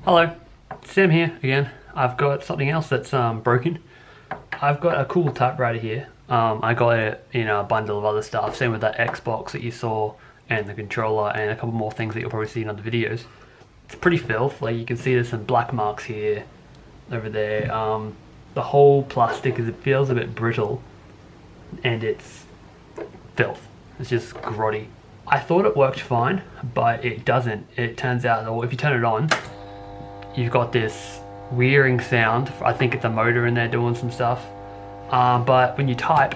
Hello, Sam here again. I've got something else that's broken. I've got a cool typewriter here. I got it in a bundle of other stuff, same with that Xbox that you saw and the controller and a couple more things that you'll probably see in other videos. It's pretty filth, like you can see there's some black marks here, over there. The whole plastic it feels a bit brittle and it's filth. It's just grotty. I thought it worked fine, but it doesn't. It turns out, or if you turn it on, you've got this whirring sound. I think it's a motor in there doing some stuff. But when you type,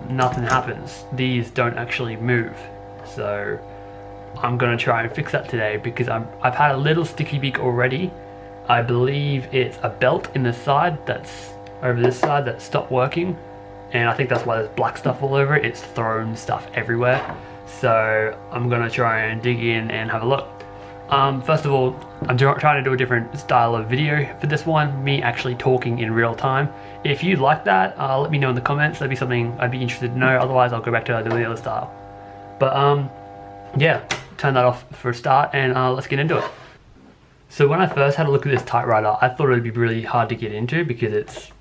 nothing happens. These don't actually move. So I'm gonna try and fix that today because I've had a little sticky beak already. I believe it's a belt in the side that's over this side that stopped working. And I think that's why there's black stuff all over it. It's thrown stuff everywhere. So I'm gonna try and dig in and have a look. First of all, I'm trying to do a different style of video for this one, me actually talking in real time. If you like that, let me know in the comments. That'd be something I'd be interested to know. Otherwise, I'll go back to doing the other style. But yeah, turn that off for a start and let's get into it. So when I first had a look at this typewriter, I thought it would be really hard to get into because it's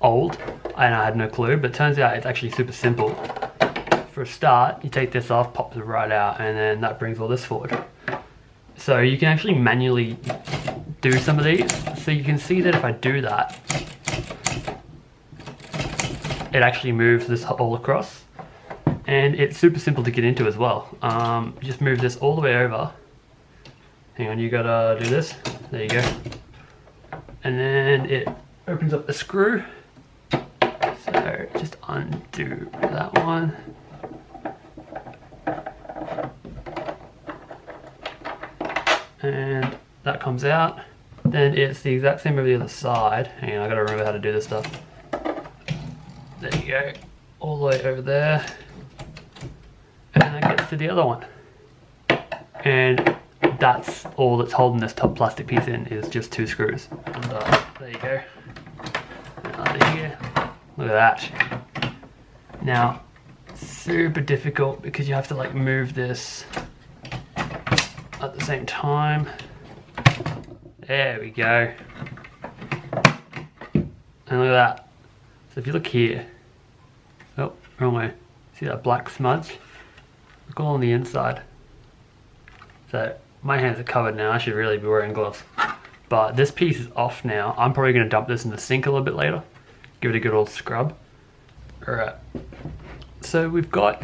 old and I had no clue, but it turns out it's actually super simple. For a start, you take this off, pops it right out, and then that brings all this forward. So you can actually manually do some of these. So you can see that if I do that, it actually moves this all across. And it's super simple to get into as well. Just move this all the way over. Hang on, you gotta do this. There you go. And then it opens up the screw. So just undo that one. And that comes out. Then it's the exact same over the other side. Hang on, I gotta remember how to do this stuff. There you go. All the way over there. And that gets to the other one. And that's all that's holding this top plastic piece in is just two screws. And, there you go. And under here. Look at that. Now, super difficult because you have to like move this at the same time. There we go. And look at that. So if you look here, oh, wrong way. See that black smudge? Look all on the inside. So my hands are covered now. I should really be wearing gloves. But this piece is off now. I'm probably gonna dump this in the sink a little bit later. Give it a good old scrub. Alright. So we've got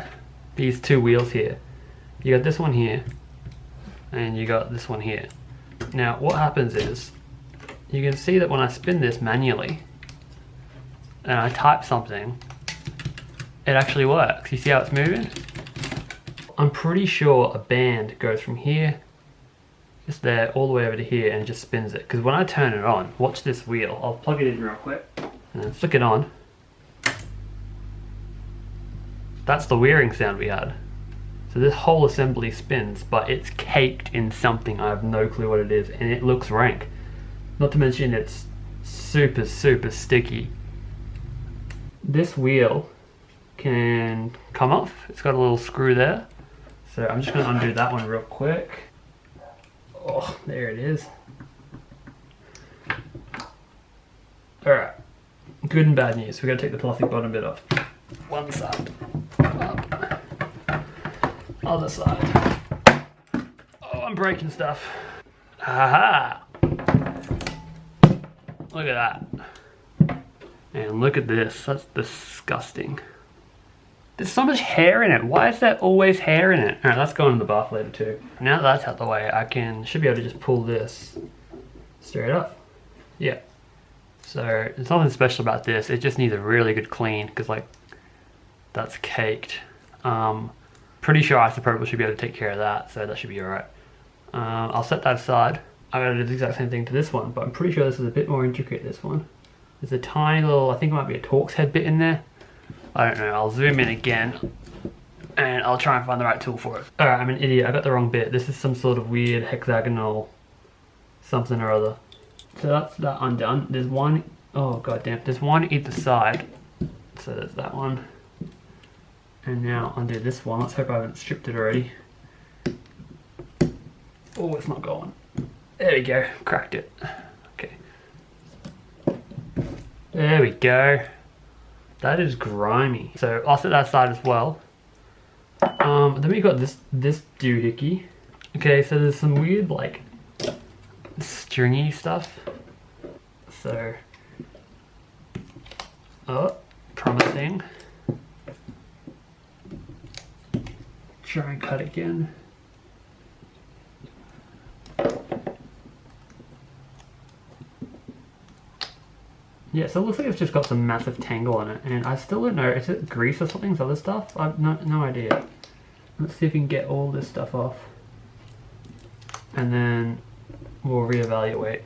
these two wheels here. You got this one here. And you got this one here. Now what happens is, you can see that when I spin this manually, and I type something, it actually works. You see how it's moving? I'm pretty sure a band goes from here, just there, all the way over to here and just spins it. Because when I turn it on, watch this wheel. I'll plug it in real quick and then flick it on. That's the whirring sound we had. So this whole assembly spins, but it's caked in something. I have no clue what it is, and it looks rank. Not to mention it's super, super sticky. This wheel can come off. It's got a little screw there. So I'm just gonna undo that one real quick. Oh, there it is. All right, good and bad news. We gotta take the plastic bottom bit off. One side, up. Other side. Oh, I'm breaking stuff. Aha! Look at that. And look at this. That's disgusting. There's so much hair in it. Why is there always hair in it? Alright, that's going in the bath later too. Now that that's out the way, should be able to just pull this straight up. Yeah. So there's nothing special about this. It just needs a really good clean because like that's caked. Pretty sure isopropyl should be able to take care of that, so that should be alright. I'll set that aside. I'm going to do the exact same thing to this one, but I'm pretty sure this is a bit more intricate, this one. There's a tiny little, I think it might be a Torx head bit in there. I don't know, I'll zoom in again, and I'll try and find the right tool for it. Alright, I'm an idiot, I got the wrong bit. This is some sort of weird hexagonal something or other. So that's that undone. There's one, oh goddamn, there's one either side. So there's that one. And now undo this one. Let's hope I haven't stripped it already. Oh, it's not going. There we go, cracked it. Okay. There we go. That is grimy. So I'll set that aside as well. Then we got this doohickey. Okay, so there's some weird like stringy stuff. So, oh, promising. Try and cut again. Yeah, so it looks like it's just got some massive tangle on it, and I still don't know, is it grease or something, other stuff? I've no idea. Let's see if we can get all this stuff off. And then we'll reevaluate.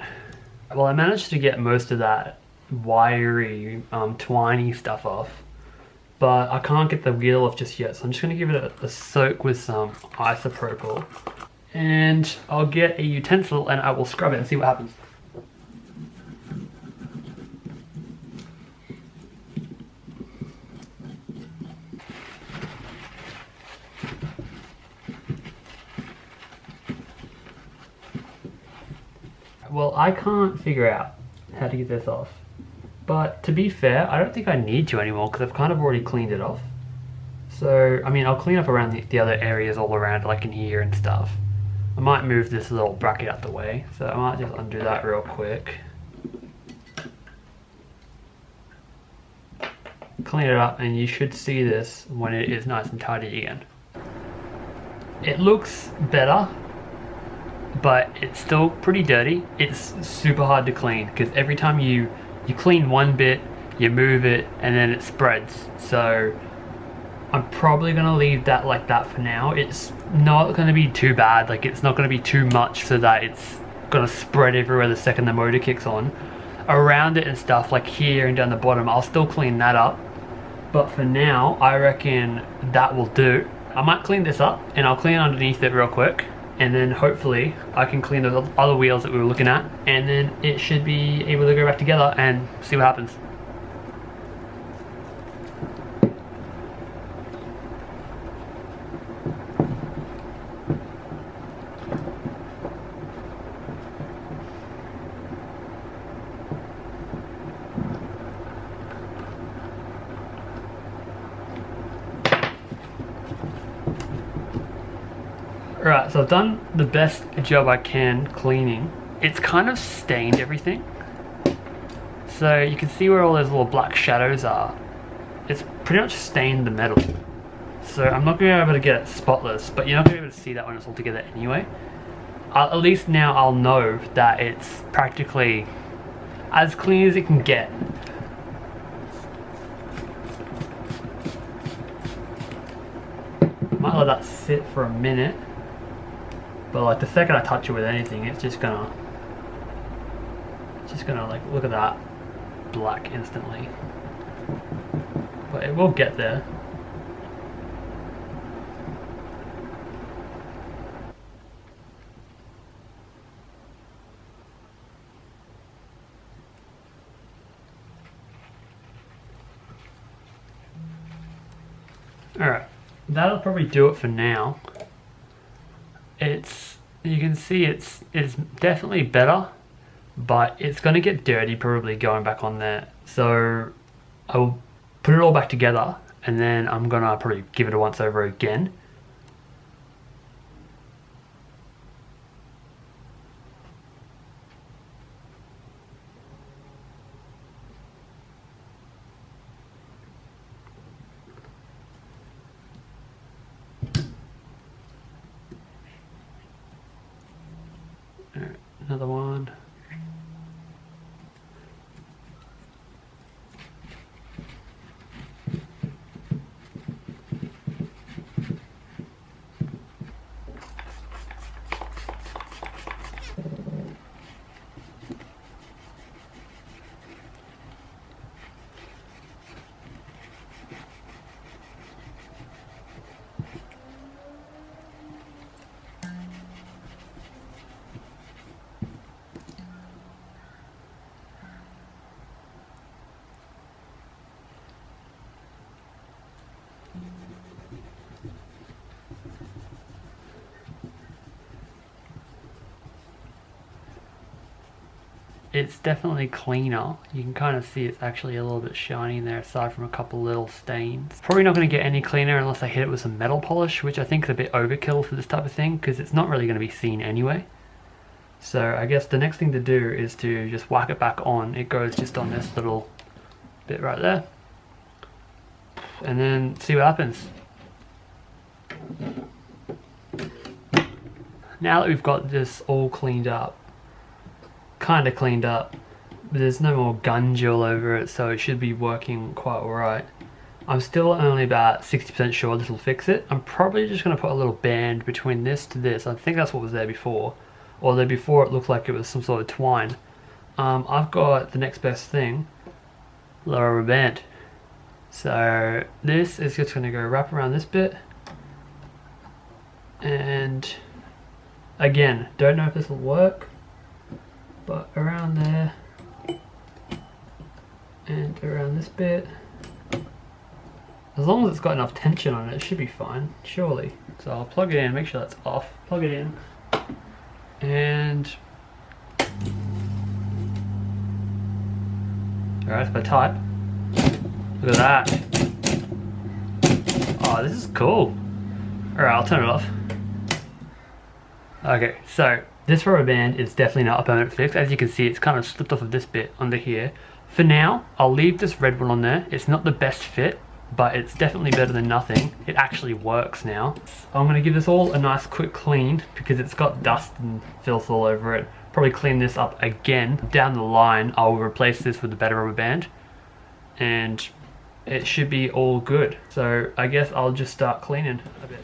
Well, I managed to get most of that wiry, twiny stuff off, but I can't get the wheel off just yet, so I'm just going to give it a soak with some isopropyl. And I'll get a utensil and I will scrub it and see what happens. Well, I can't figure out how to get this off, but to be fair, I don't think I need to anymore because I've kind of already cleaned it off. So, I mean, I'll clean up around the other areas all around, like in here and stuff. I might move this little bracket out the way, so I might just undo that real quick. Clean it up and you should see this when it is nice and tidy again. It looks better, but it's still pretty dirty. It's super hard to clean because every time you clean one bit, you move it, and then it spreads. So I'm probably gonna leave that like that for now. It's not gonna be too bad, like it's not gonna be too much so that it's gonna spread everywhere the second the motor kicks on. Around it and stuff, like here and down the bottom, I'll still clean that up. But for now, I reckon that will do. I might clean this up and I'll clean underneath it real quick. And then hopefully I can clean those other wheels that we were looking at, and then it should be able to go back together and see what happens. Alright, so I've done the best job I can cleaning. It's kind of stained everything. So you can see where all those little black shadows are. It's pretty much stained the metal. So I'm not going to be able to get it spotless, but you're not going to be able to see that when it's all together anyway. At least now I'll know that it's practically as clean as it can get. Might let that sit for a minute. But like the second I touch it with anything, it's just gonna like, look at that, black instantly. But it will get there. Alright, that'll probably do it for now. You can see it's definitely better, but it's going to get dirty probably going back on there. So I'll put it all back together and then I'm going to probably give it a once over again. Another one. it's definitely cleaner. You can kind of see it's actually a little bit shiny in there aside from a couple little stains. Probably not going to get any cleaner unless I hit it with some metal polish, which I think is a bit overkill for this type of thing because it's not really going to be seen anyway. So I guess the next thing to do is to just whack it back on. It goes just on this little bit right there. And then see what happens. Now that we've got this all cleaned up, kind of cleaned up, but there's no more gunge all over it, so it should be working quite alright. I'm still only about 60% sure this will fix it. I'm probably just going to put a little band between this to this. I think that's what was there before. Although before it looked like it was some sort of twine. I've got the next best thing, rubber band. So this is just going to go wrap around this bit. And again, don't know if this will work, but around there and around this bit, as long as it's got enough tension on it, it should be fine, surely. So I'll plug it in, make sure that's off, plug it in, and alright, if I type, look at that. Oh, this is cool. Alright, I'll turn it off. Okay, so this rubber band is definitely not a permanent fix. As you can see, it's kind of slipped off of this bit under here. For now, I'll leave this red one on there. It's not the best fit, but it's definitely better than nothing. It actually works now. I'm going to give this all a nice quick clean because it's got dust and filth all over it. Probably clean this up again. Down the line, I'll replace this with a better rubber band and it should be all good. So I guess I'll just start cleaning a bit.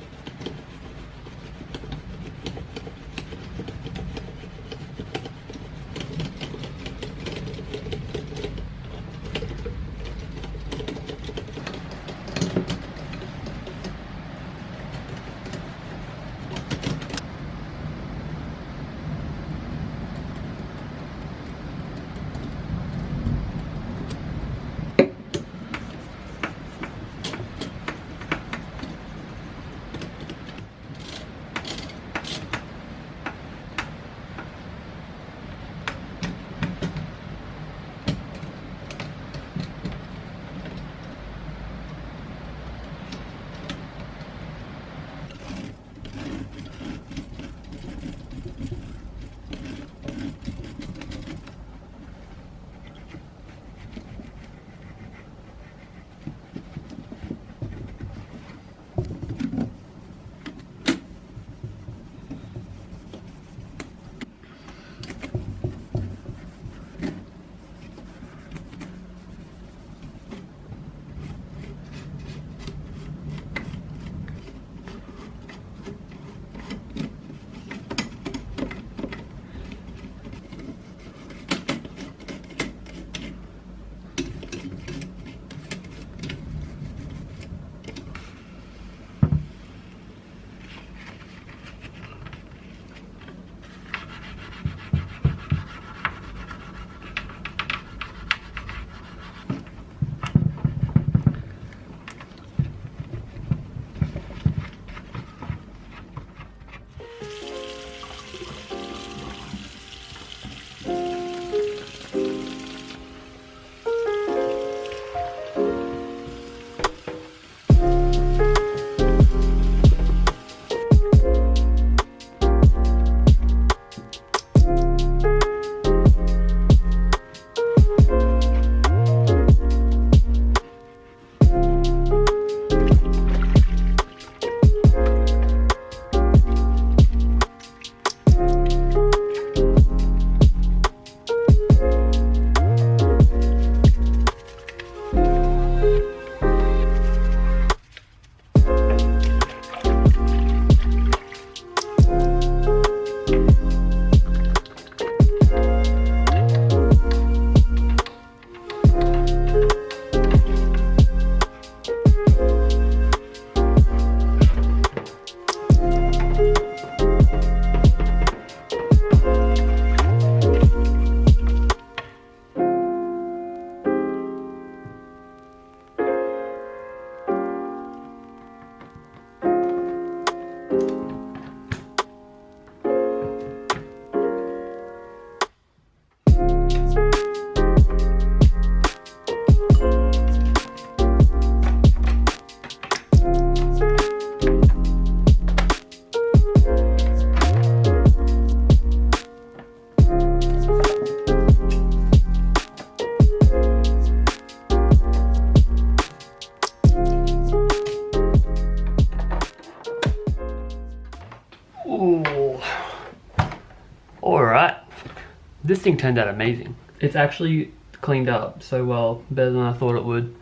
This thing turned out amazing. It's actually cleaned up so well, better than I thought it would.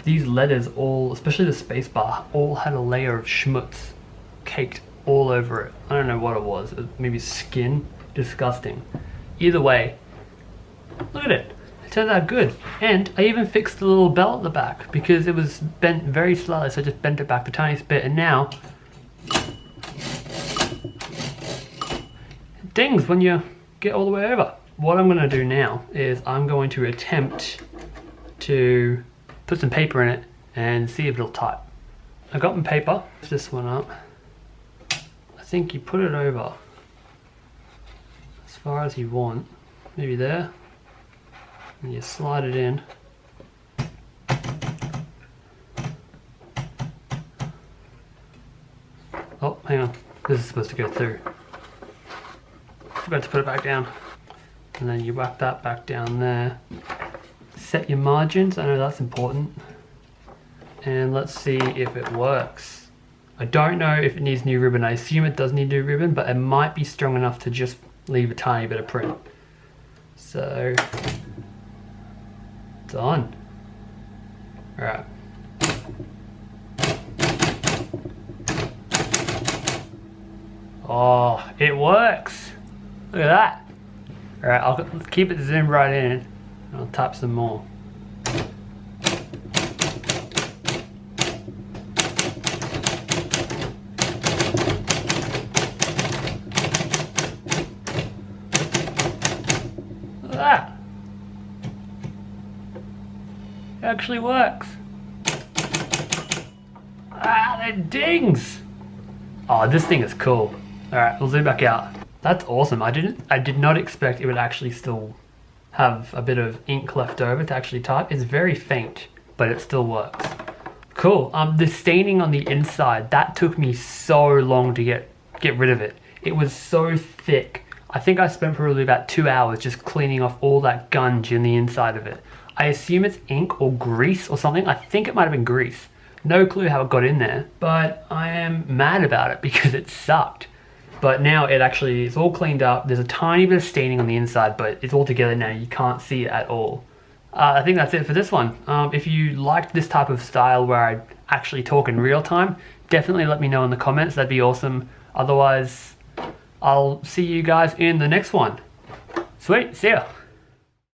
These letters all, especially the spacebar, all had a layer of schmutz caked all over it. I don't know what it was, maybe skin, disgusting. Either way, look at it, it turned out good. And I even fixed the little belt at the back because it was bent very slightly, so I just bent it back the tiniest bit, and now it dings when you get all the way over. What I'm gonna do now is I'm going to attempt to put some paper in it and see if it'll type. I got my paper, lift this one up. I think you put it over as far as you want, maybe there, and you slide it in. Oh, hang on, this is supposed to go through. Forgot to put it back down. And then you whack that back down there. Set your margins, I know that's important. And let's see if it works. I don't know if it needs new ribbon. I assume it does need new ribbon, but it might be strong enough to just leave a tiny bit of print. So, done. All right. Oh, it works. Look at that. All right, I'll keep it zoomed right in and I'll type some more. Look at that. It actually works. Ah, it dings. Oh, this thing is cool. All right, we'll zoom back out. That's awesome. I did not expect it would actually still have a bit of ink left over to actually type. It's very faint, but it still works. Cool. The staining on the inside, that took me so long to get rid of it. It was so thick. I think I spent probably about 2 hours just cleaning off all that gunge in the inside of it. I assume it's ink or grease or something. I think it might have been grease. No clue how it got in there, but I am mad about it because it sucked. But now it actually is all cleaned up. There's a tiny bit of staining on the inside, but it's all together now. You can't see it at all. I think that's it for this one. If you liked this type of style where I actually talk in real time, definitely let me know in the comments. That'd be awesome. Otherwise, I'll see you guys in the next one. Sweet, see ya.